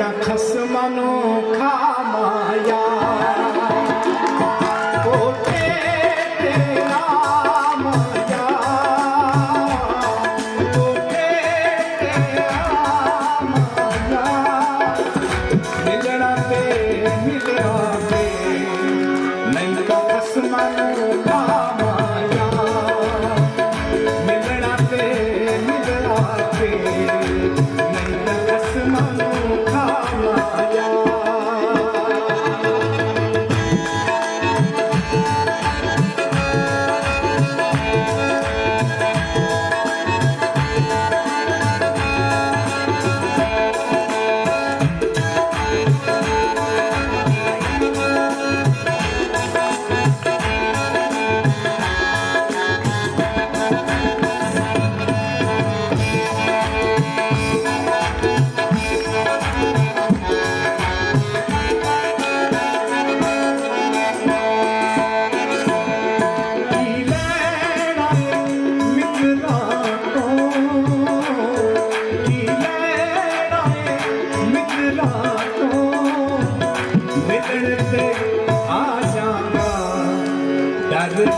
ਤਾਂ ਖਸਮਾਂ ਨੂੰ ਖਾਮਾਇਆ ਕੋਟੇ ਤੇ ਰਾਮ ਆਇਆ ਕੋਟੇ ਤੇ ਰਾਮ ਆਇਆ ਮਿਲਣਾ ਤੇ ਮਿਲਿਆ ਤੇ ਨਹੀਂ ਤਾਂ ਖਸਮਾਂ ਨੂੰ ਖਾਮਾਇਆ ਮਿਲਣਾ ਤੇ ਮਿਲਿਆ ਤੇ ਨਹੀਂ ਤਾਂ ਖਸਮਾਂ ਨੂੰ ਖਾਮਾਇਆ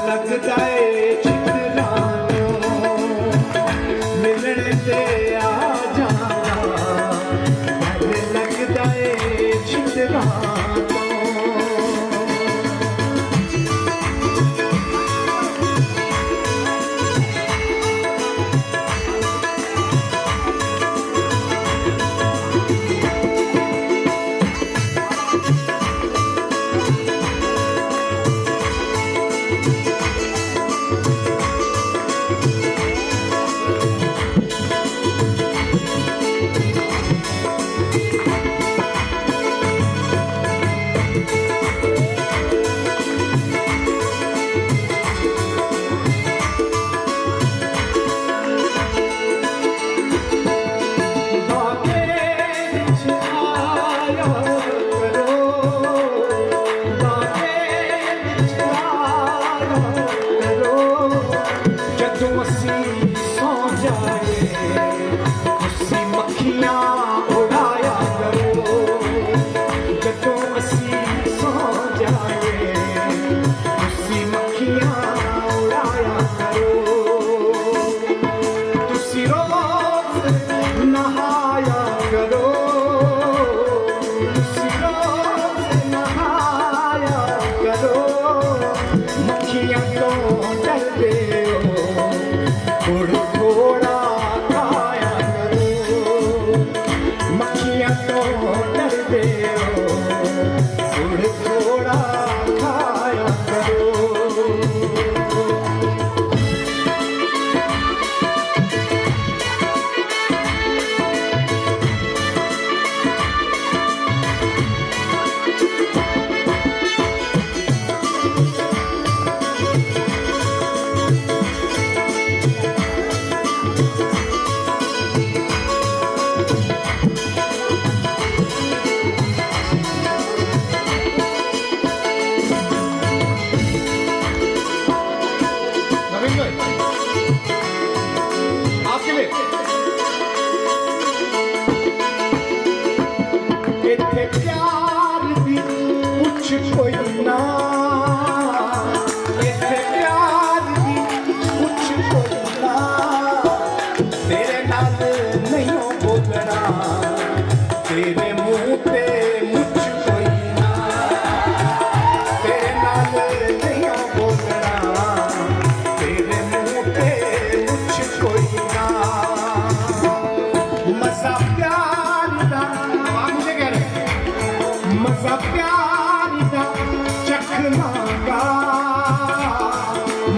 लगता है चित्रा मिलने से आ जाना डर लगता है चित्रा आपके लिए इत्थे प्यार दी कुछ कोई ना इत्थे प्यार दी कुछ कोई ना तेरे नाल नहीं बोलना तेरे मुंह ते मुझ कोई ना तेरे नाल नहीं बोलना तेरे मुंह ते मुझ कोई ना मजा प्यार दा मुझे कह रहे मजा प्यार दा चखना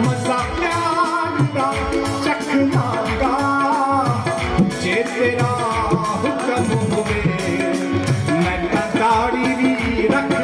मजा प्यार दा चखना जे तेरा हुक्म होवे मैं दाढ़ी भी रख